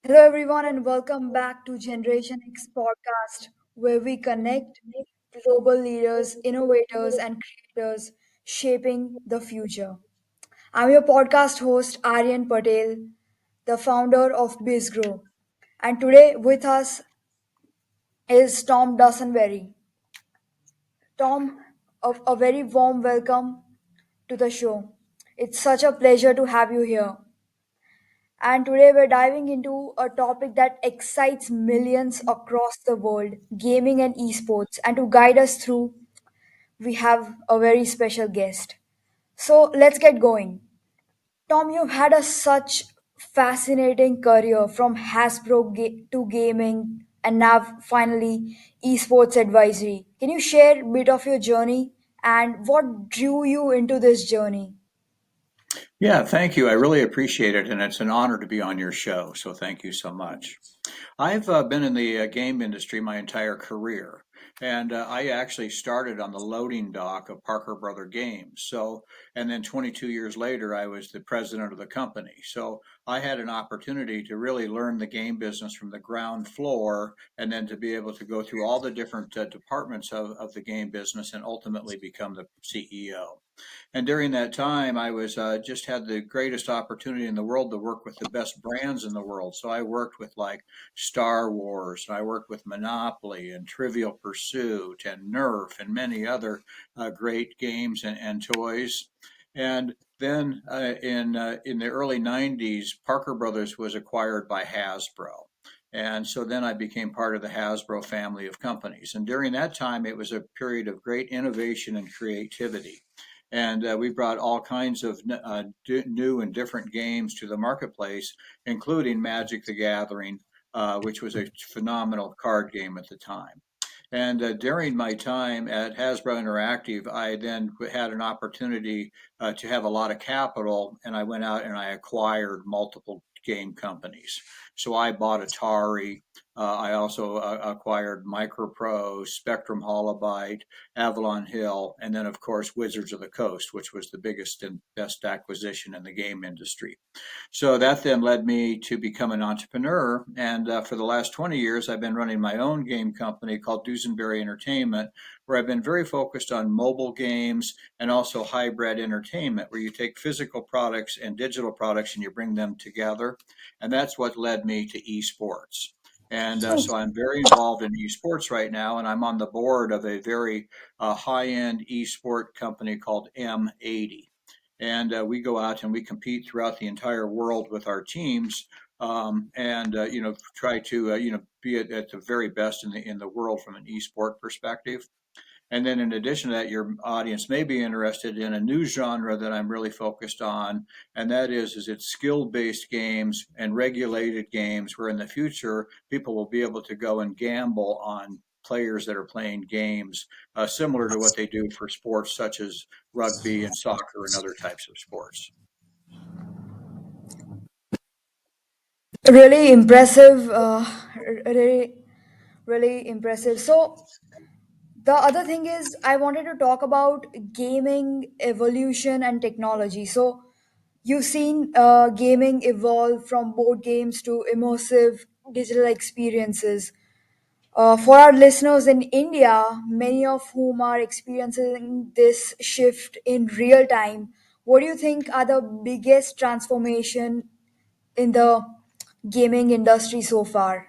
Hello, everyone, and welcome back to Generation X podcast, where we connect global leaders, innovators, and creators shaping the future. I'm your podcast host, Aryan Patel, the founder of BizGrow. And today with us is Tom Dusenberry. Tom, a very warm welcome to the show. It's such a pleasure to have you here. And today we're diving into a topic that excites millions across the world, gaming and esports. And to guide us through, we have a very special guest. So let's get going. Tom, you've had such fascinating career from Hasbro to gaming and now finally esports advisory. Can you share a bit of your journey and what drew you into this journey? Yeah, thank you. I really appreciate it, and it's an honor to be on your show. So thank you so much. I've been in the game industry my entire career, and I actually started on the loading dock of Parker Brother Games. And then 22 years later, I was the president of the company. So I had an opportunity to really learn the game business from the ground floor, and then to be able to go through all the different departments of the game business and ultimately become the CEO. And during that time, I was just had the greatest opportunity in the world to work with the best brands in the world. So I worked with like Star Wars, and I worked with Monopoly and Trivial Pursuit and Nerf and many other great games and toys. And then in the early 90s, Parker Brothers was acquired by Hasbro. And so then I became part of the Hasbro family of companies. And during that time, it was a period of great innovation and creativity. And we brought all kinds of new and different games to the marketplace, including Magic the Gathering, which was a phenomenal card game at the time. And during my time at Hasbro Interactive, I then had an opportunity to have a lot of capital, and I went out and I acquired multiple game companies. So I bought Atari. I also acquired Microprose, Spectrum Holobyte, Avalon Hill, and then, of course, Wizards of the Coast, which was the biggest and best acquisition in the game industry. So that then led me to become an entrepreneur. And for the last 20 years, I've been running my own game company called Dusenberry Entertainment, where I've been very focused on mobile games and also hybrid entertainment, where you take physical products and digital products and you bring them together. And that's what led me to esports. And So, so I'm very involved in esports right now, and I'm on the board of a very high-end esport company called M80. And we go out and we compete throughout the entire world with our teams, and try to be at the very best in the world from an esport perspective. And then in addition to that, your audience may be interested in a new genre that I'm really focused on, and that is it's skill-based games and regulated games where in the future people will be able to go and gamble on players that are playing games similar to what they do for sports such as rugby and soccer and other types of sports. really impressive, really, really impressive. So, the other thing is, I wanted to talk about gaming evolution and technology. So, you've seen gaming evolve from board games to immersive digital experiences. For our listeners in India, many of whom are experiencing this shift in real time, what do you think are the biggest transformation in the gaming industry so far?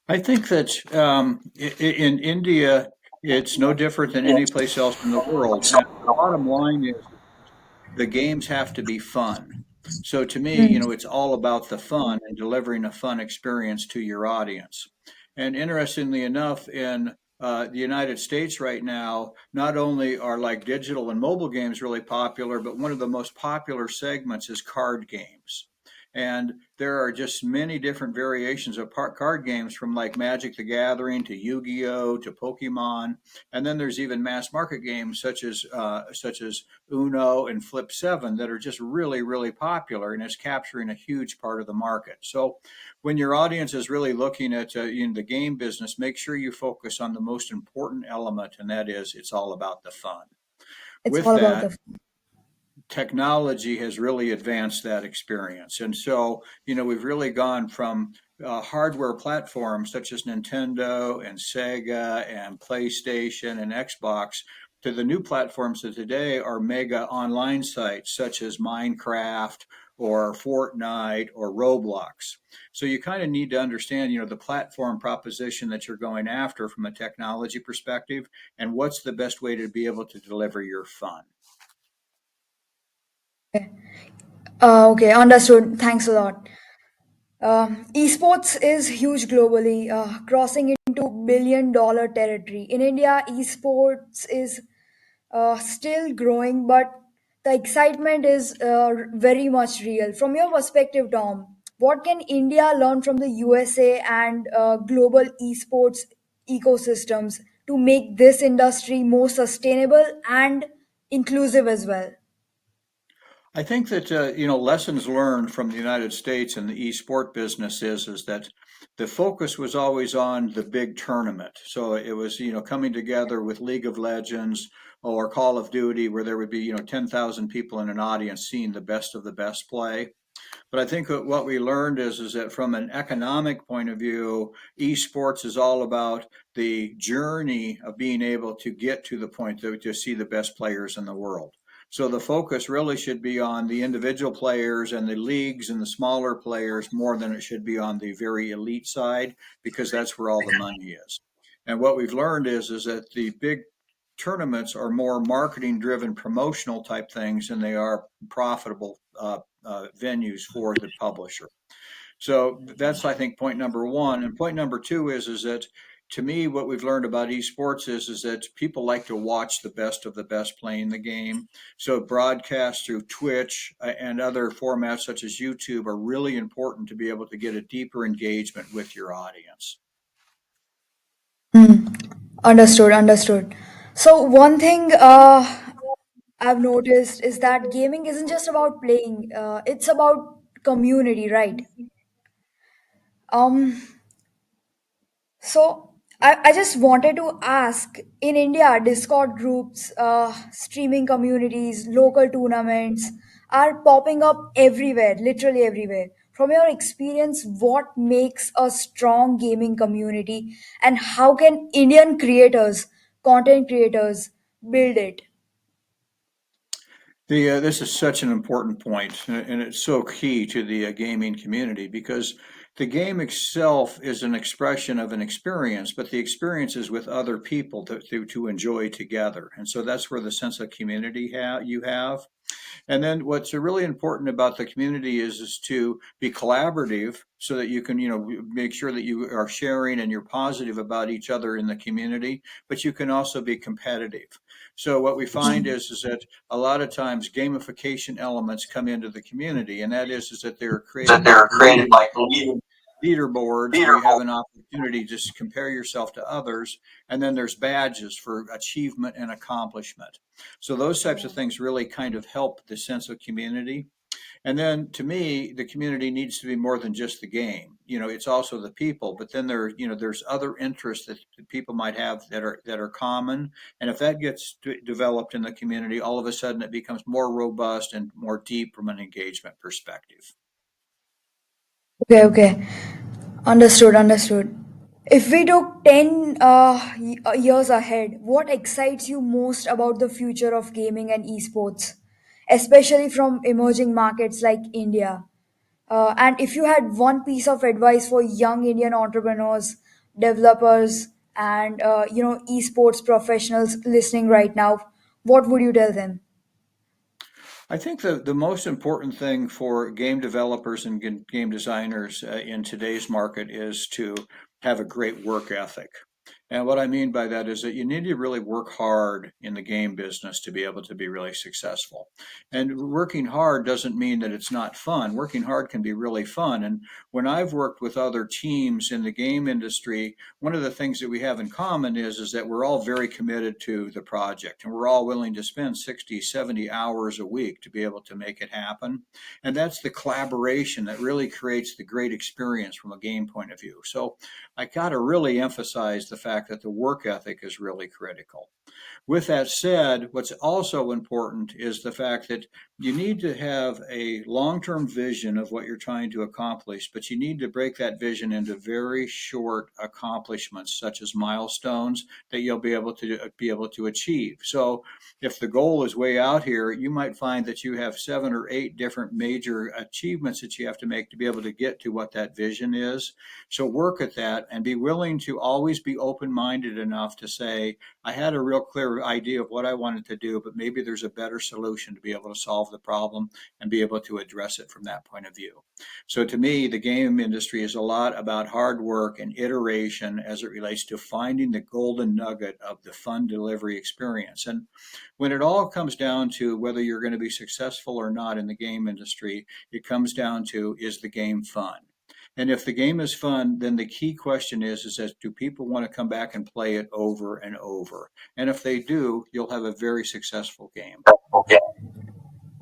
I think that in India, it's no different than any place else in the world. And the bottom line is the games have to be fun. So to me, Hmm. it's all about the fun and delivering a fun experience to your audience. And interestingly enough, in the United States right now, not only are like digital and mobile games really popular, but one of the most popular segments is card games. And there are just many different variations of card games from like Magic the Gathering to Yu-Gi-Oh to Pokemon, and then there's even mass market games such as Uno and Flip 7 that are just really, really popular, and it's capturing a huge part of the market. So when your audience is really looking at in the game business, make sure you focus on the most important element, and that is it's all about the fun. It's With all about that, the. technology has really advanced that experience. And so, we've really gone from hardware platforms such as Nintendo and Sega and PlayStation and Xbox to the new platforms of today are mega online sites such as Minecraft or Fortnite or Roblox. So you kind of need to understand, the platform proposition that you're going after from a technology perspective and what's the best way to be able to deliver your fun. Okay, understood. Thanks a lot. Esports is huge globally, crossing into billion-dollar territory. In India, esports is still growing, but the excitement is very much real. From your perspective, Tom, what can India learn from the USA and global esports ecosystems to make this industry more sustainable and inclusive as well? I think that lessons learned from the United States and the e-sport business is that the focus was always on the big tournament. So it was coming together with League of Legends or Call of Duty, where there would be 10,000 people in an audience seeing the best of the best play. But I think that what we learned is that from an economic point of view, esports is all about the journey of being able to get to the point to see the best players in the world. So the focus really should be on the individual players and the leagues and the smaller players more than it should be on the very elite side, because that's where all the money is. And what we've learned is that the big tournaments are more marketing driven promotional type things than they are profitable venues for the publisher. So that's, I think, point number one. And point number two is that to me, what we've learned about esports is that people like to watch the best of the best playing the game. So broadcasts through Twitch and other formats such as YouTube are really important to be able to get a deeper engagement with your audience. Understood, understood. So one thing I've noticed is that gaming isn't just about playing, it's about community, right? Um, so I just wanted to ask, in India, Discord groups, streaming communities, local tournaments are popping up everywhere, literally everywhere. From your experience, what makes a strong gaming community and how can Indian creators, content creators, build it? This is such an important point, and it's so key to the gaming community because the game itself is an expression of an experience, but the experience is with other people to enjoy together. And so that's where the sense of community you have. And then what's really important about the community is to be collaborative so that you can, make sure that you are sharing and you're positive about each other in the community, but you can also be competitive. So what we find is that a lot of times gamification elements come into the community, and that is that they're created like leaderboards where you have an opportunity to compare yourself to others, and then there's badges for achievement and accomplishment. So those types of things really kind of help the sense of community. And then to me, the community needs to be more than just the game. It's also the people, but then there's other interests that people might have that are common. And if that gets developed in the community, all of a sudden it becomes more robust and more deep from an engagement perspective. Okay, okay. Understood, understood. If we took 10 years ahead, what excites you most about the future of gaming and esports, especially from emerging markets like India? And if you had one piece of advice for young Indian entrepreneurs, developers, and esports professionals listening right now, what would you tell them? I think the most important thing for game developers and game designers in today's market is to have a great work ethic. And what I mean by that is that you need to really work hard in the game business to be able to be really successful. And working hard doesn't mean that it's not fun. Working hard can be really fun. And when I've worked with other teams in the game industry, one of the things that we have in common is that we're all very committed to the project and we're all willing to spend 60, 70 hours a week to be able to make it happen. And that's the collaboration that really creates the great experience from a game point of view. So I got to really emphasize the fact that the work ethic is really critical. With that said, what's also important is the fact that you need to have a long-term vision of what you're trying to accomplish, but you need to break that vision into very short accomplishments, such as milestones that you'll be able to achieve. So if the goal is way out here, you might find that you have 7 or 8 different major achievements that you have to make to be able to get to what that vision is. So work at that and be willing to always be open-minded enough to say, I had a real clear idea of what I wanted to do, but maybe there's a better solution to be able to solve the problem and be able to address it from that point of view. So to me, the game industry is a lot about hard work and iteration as it relates to finding the golden nugget of the fun delivery experience. And when it all comes down to whether you're going to be successful or not in the game industry, it comes down to, is the game fun? And if the game is fun, then the key question is that do people want to come back and play it over and over? And if they do, you'll have a very successful game.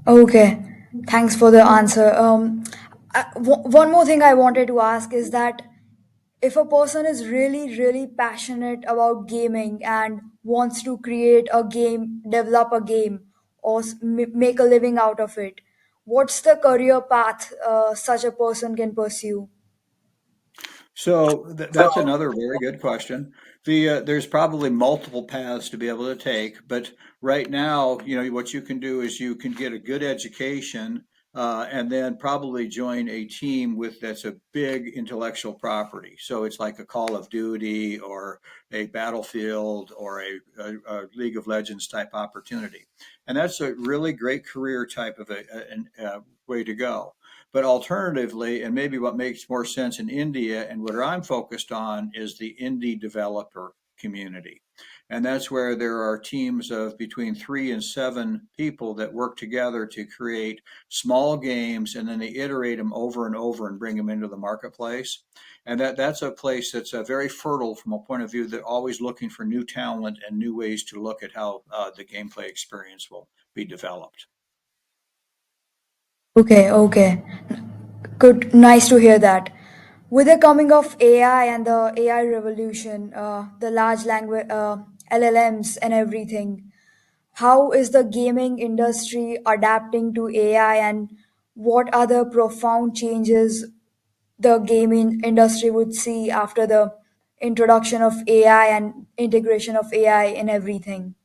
Okay, thanks for the answer. One more thing I wanted to ask is that if a person is really, really passionate about gaming and wants to create a game, develop a game, or make a living out of it, what's the career path such a person can pursue? So that's another very good question. There's probably multiple paths to be able to take, but right now, what you can do is you can get a good education, and then probably join a team that's a big intellectual property. So it's like a Call of Duty or a Battlefield or a League of Legends type opportunity, and that's a really great career type of a way to go. But alternatively, and maybe what makes more sense in India and what I'm focused on is the indie developer community. And that's where there are teams of between 3 and 7 people that work together to create small games, and then they iterate them over and over and bring them into the marketplace. And that's a place that's very fertile from a point of view that always looking for new talent and new ways to look at how the gameplay experience will be developed. Okay, okay. Good, nice to hear that. With the coming of AI and the AI revolution, the large language LLMs and everything, how is the gaming industry adapting to AI, and what are the profound changes the gaming industry would see after the introduction of AI and integration of AI in everything?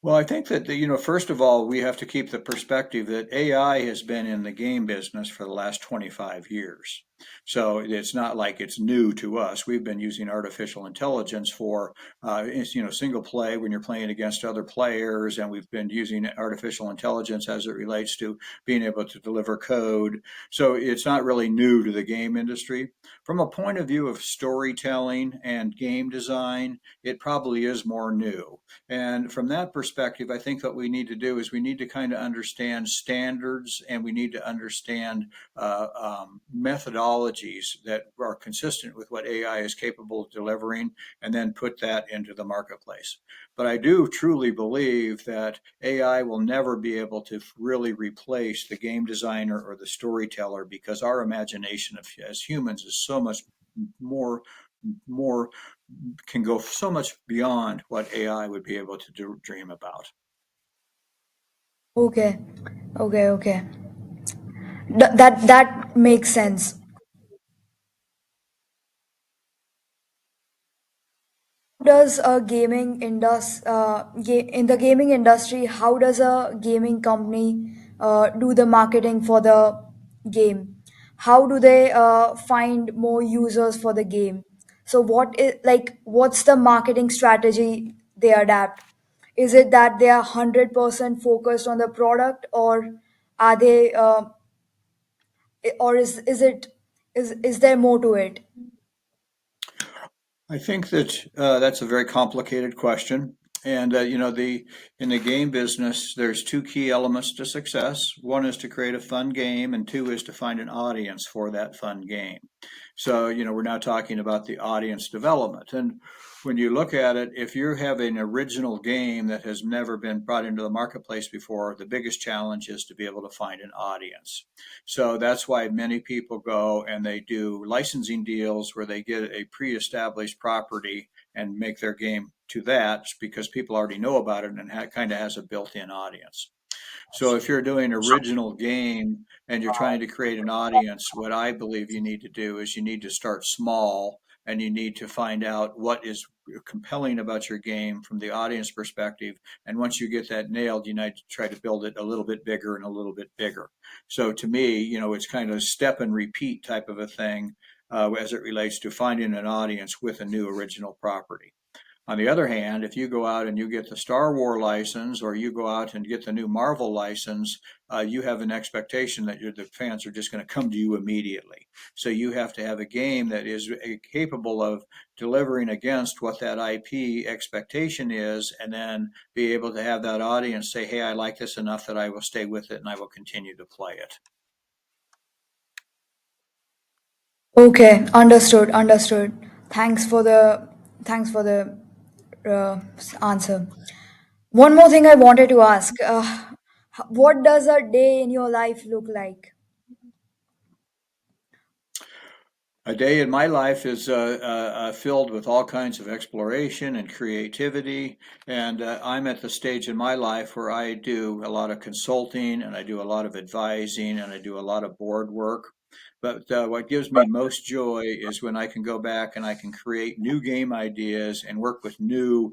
Well, I think that, first of all, we have to keep the perspective that AI has been in the game business for the last 25 years. So it's not like it's new to us. We've been using artificial intelligence for, single play when you're playing against other players, and we've been using artificial intelligence as it relates to being able to deliver code. So it's not really new to the game industry. From a point of view of storytelling and game design, it probably is more new. And from that perspective, I think what we need to do is we need to kind of understand standards, and we need to understand methodologies that are consistent with what AI is capable of delivering, and then put that into the marketplace. But I do truly believe that AI will never be able to really replace the game designer or the storyteller, because our imagination as humans is so much more more can go so much beyond what AI would be able to dream about. Okay, okay, okay. That makes sense. Does a in the gaming industry, how does a gaming company do the marketing for the game? How do they find more users for the game? So what's the marketing strategy they adapt? Is it that they are 100% focused on the product, or are they or is there more to it? I think that that's a very complicated question. And the in the game business, there's two key elements to success. One is to create a fun game, and two is to find an audience for that fun game. So, we're now talking about the audience development. And when you look at it, if you have an original game that has never been brought into the marketplace before, the biggest challenge is to be able to find an audience. So that's why many people go and they do licensing deals where they get a pre-established property and make their game to that because people already know about it and kind of has a built-in audience. So if you're doing original game and you're trying to create an audience, what I believe you need to do is you need to start small and you need to find out what is compelling about your game from the audience perspective. And once you get that nailed, you need to try to build it a little bit bigger and a little bit bigger. So to me, it's kind of a step and repeat type of a thing as it relates to finding an audience with a new original property. On the other hand, if you go out and you get the Star Wars license or you go out and get the new Marvel license, you have an expectation that the fans are just going to come to you immediately. So you have to have a game that is capable of delivering against what that IP expectation is, and then be able to have that audience say, hey, I like this enough that I will stay with it and I will continue to play it. Okay, understood, understood. Thanks for the thanks for the answer. One more thing I wanted to ask. What does a day in your life look like? A day in my life is filled with all kinds of exploration and creativity, and I'm at the stage in my life where I do a lot of consulting and I do a lot of advising and I do a lot of board work. But what gives me most joy is when I can go back and I can create new game ideas and work with new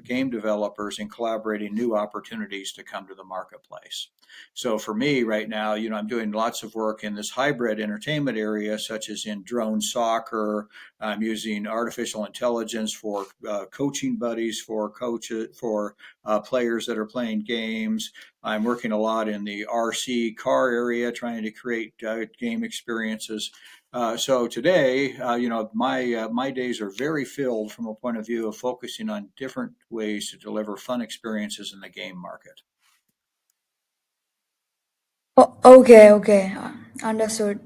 game developers and collaborating new opportunities to come to the marketplace. So for me right now, I'm doing lots of work in this hybrid entertainment area, such as in drone soccer. I'm using artificial intelligence for coaching buddies for coaches for players that are playing games. I'm working a lot in the RC car area, trying to create game experiences. So today, my days are very filled from a point of view of focusing on different ways to deliver fun experiences in the game market. Okay, okay, understood.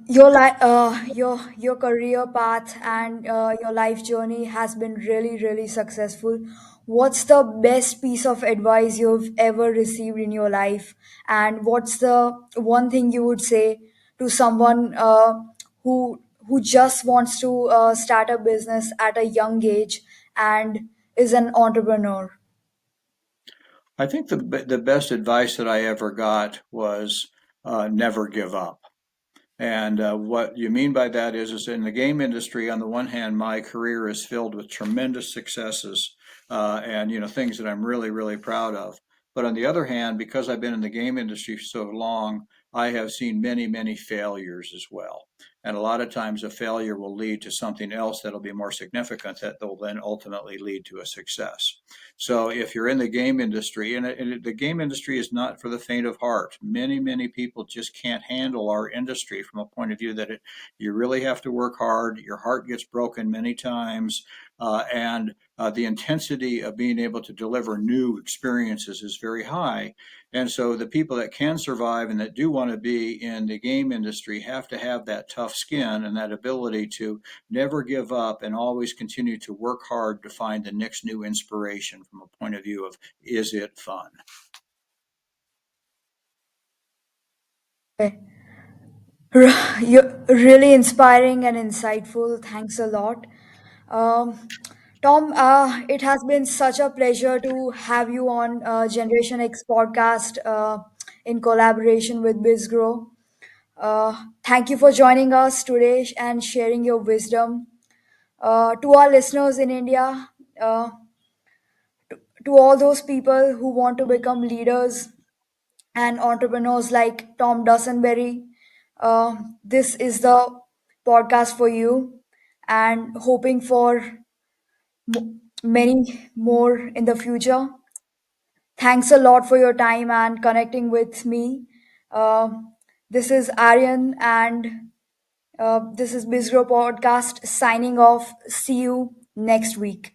Your career path and your life journey has been really really successful. What's the best piece of advice you've ever received in your life, and what's the one thing you would say to someone who just wants to start a business at a young age and is an entrepreneur? I think the best advice that I ever got was never give up. And what you mean by that is in the game industry, on the one hand, my career is filled with tremendous successes and things that I'm really, really proud of. But on the other hand, because I've been in the game industry so long, I have seen many, many failures as well. And a lot of times, a failure will lead to something else that'll be more significant that will then ultimately lead to a success. So if you're in the game industry, and the game industry is not for the faint of heart, many, many people just can't handle our industry from a point of view that you really have to work hard. Your heart gets broken many times, and the intensity of being able to deliver new experiences is very high. And so the people that can survive and that do want to be in the game industry have to have that tough skin and that ability to never give up and always continue to work hard to find the next new inspiration from a point of view of, is it fun? Okay. You're really inspiring and insightful. Thanks a lot. Um, Tom, it has been such a pleasure to have you on Generation X podcast in collaboration with BizGrow. Thank you for joining us today and sharing your wisdom. To our listeners in India, uh, to all those people who want to become leaders and entrepreneurs like Tom Dusenberry, this is the podcast for you, and hoping for many more in the future. Thanks a lot for your time and connecting with me. Uh, this is Aryan, and this is Bizgrow Podcast signing off. See you next week.